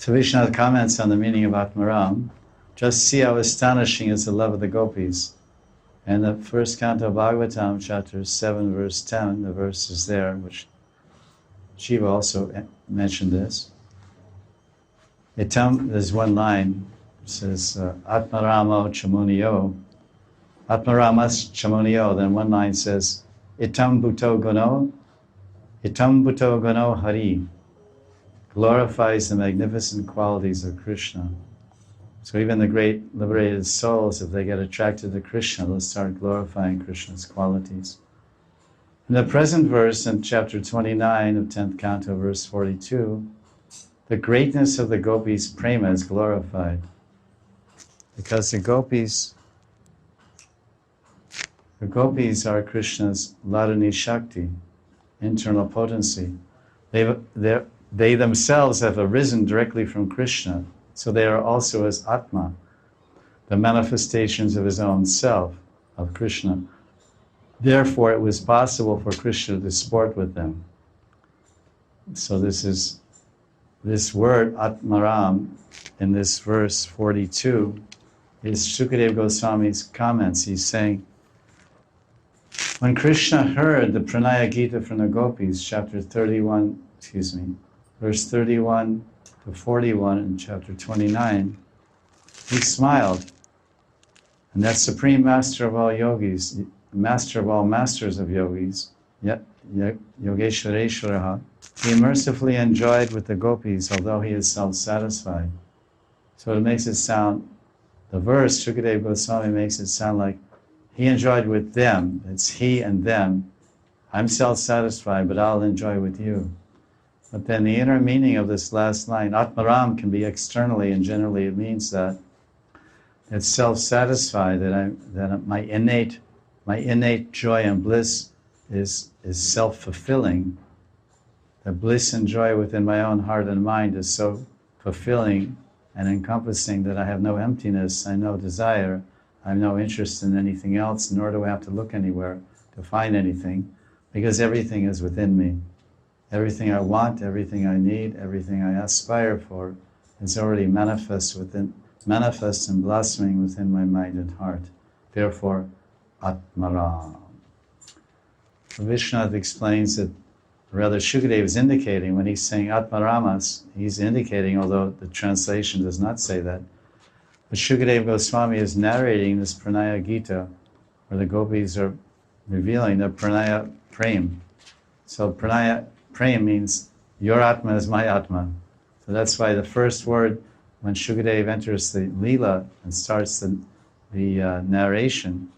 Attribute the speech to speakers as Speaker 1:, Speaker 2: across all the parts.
Speaker 1: So Vishnu comments on the meaning of Atmaram. Just see how astonishing is the love of the gopis. And the first canto of Bhagavatam, chapter 7, verse 10, the verse is there, which Shiva also mentioned this. There's one line, it says, Atmaramo Chamuniyo. Atmaramas Chamuniyo. Then one line says, Itam Bhuto Gano Hari. Glorifies the magnificent qualities of Krishna. So even the great liberated souls, if they get attracted to Krishna, they'll start glorifying Krishna's qualities. In the present verse, in chapter 29 of 10th canto, verse 42, the greatness of the gopis' prema is glorified. Because the gopis are Krishna's Ladani Shakti, internal potency. They themselves have arisen directly from Krishna, so they are also as Atma, the manifestations of his own self, of Krishna. Therefore, it was possible for Krishna to sport with them. So this word, Atmaram, in this verse 42, is Shukadeva Goswami's comments. He's saying, when Krishna heard the Pranaya Gita from the gopis, verse 31 to 41 in chapter 29, he smiled. And that Supreme Master of all yogis, Master of all masters of yogis, Yogeshwareshwaraha, he mercifully enjoyed with the gopis, although he is self-satisfied. So it makes it sound, the verse, Shukadeva Goswami makes it sound like he enjoyed with them. It's he and them. I'm self-satisfied, but I'll enjoy with you. But then the inner meaning of this last line, Atmaram, can be externally, and generally it means that it's self-satisfied, that my innate joy and bliss is self-fulfilling. The bliss and joy within my own heart and mind is so fulfilling and encompassing that I have no emptiness, I have no desire, I have no interest in anything else, nor do I have to look anywhere to find anything, because everything is within me. Everything I want, everything I need, everything I aspire for is already manifest and blossoming within my mind and heart. Therefore, Atmaram. Vishnu explains that, rather Shukadeva is indicating, when he's saying Atmaramas, he's indicating, although the translation does not say that, but Shukadeva Goswami is narrating this Pranaya Gita, where the gopis are revealing their Pranaya Prem. So Pranaya Prem means, your Atma is my Atma. So that's why the first word, when Shukadeva enters the Lila and starts the narration,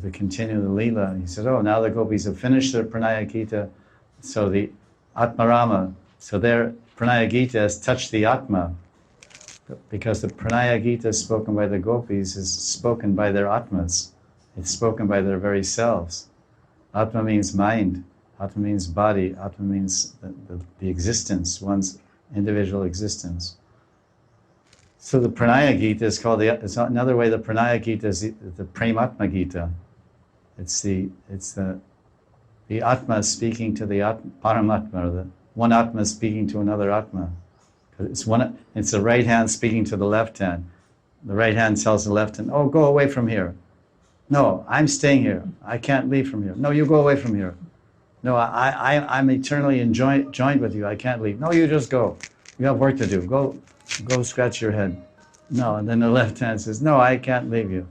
Speaker 1: to continue the Lila, he said, oh, now the gopis have finished their Pranaya Gita, so the Atmarama, so their Pranaya Gita has touched the Atma, because the Pranaya Gita spoken by the gopis is spoken by their Atmas. It's spoken by their very selves. Atma means mind. Atma means body. Atma means the existence, one's individual existence. So the Pranaya Gita is called another way. The Pranaya Gita is the Prematma Gita. It's the Atma speaking to the Paramatma, the one Atma speaking to another Atma. It's the right hand speaking to the left hand. The right hand tells the left hand, oh, go away from here. No, I'm staying here. I can't leave from here. No, you go away from here. No, I'm eternally joined with you. I can't leave. No, you just go. You have work to do. Go scratch your head. No, and then the left hand says, no, I can't leave you.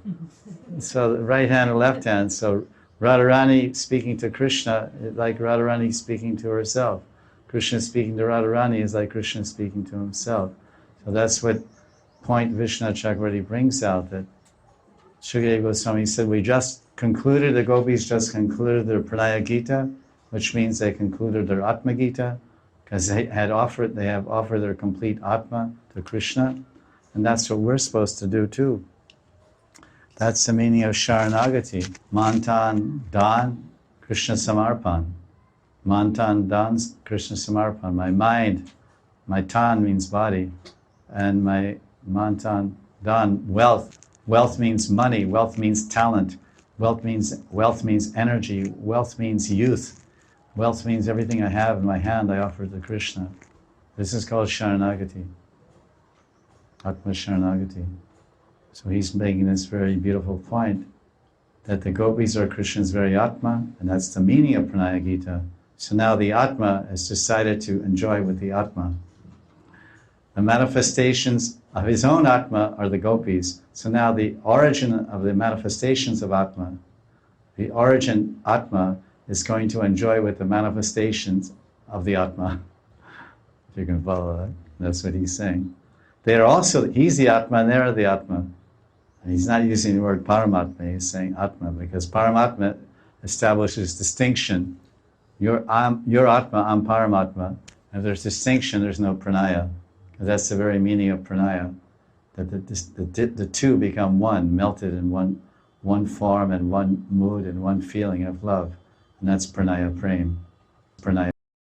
Speaker 1: So the right hand and left hand. So Radharani speaking to Krishna is like Radharani speaking to herself. Krishna speaking to Radharani is like Krishna speaking to himself. So that's what point Vishnu Chakravarti brings out, that Shukadeva Goswami said, the gopis just concluded their Pranaya Gita, which means they concluded their Atma Gita, because they have offered their complete Atma to Krishna, and that's what we're supposed to do too. That's the meaning of Sharanagati. Mantan Dan Krishna Samarpan. Mantan Dan Krishna Samarpan. My mind, my tan means body, and my mantan Dan, wealth. Wealth means money, wealth means talent, wealth means energy, wealth means youth. Wealth means everything I have in my hand I offer to Krishna. This is called Sharanagati. Atma Sharanagati. So he's making this very beautiful point that the gopis are Krishna's very Atma, and that's the meaning of Pranaya Gita. So now the Atma has decided to enjoy with the Atma. The manifestations of his own Atma are the gopis. So now the origin of the manifestations of Atma, the origin Atma is going to enjoy with the manifestations of the Atma. If you can follow that, that's what he's saying. They are also, he's the Atma and they are the Atma. And he's not using the word Paramatma, he's saying Atma, because Paramatma establishes distinction. You're Atma, I'm Paramatma. If there's distinction, there's no pranaya. That's the very meaning of pranaya, that the two become one, melted in one form and one mood and one feeling of love. And that's pranaya prem. Pranaya.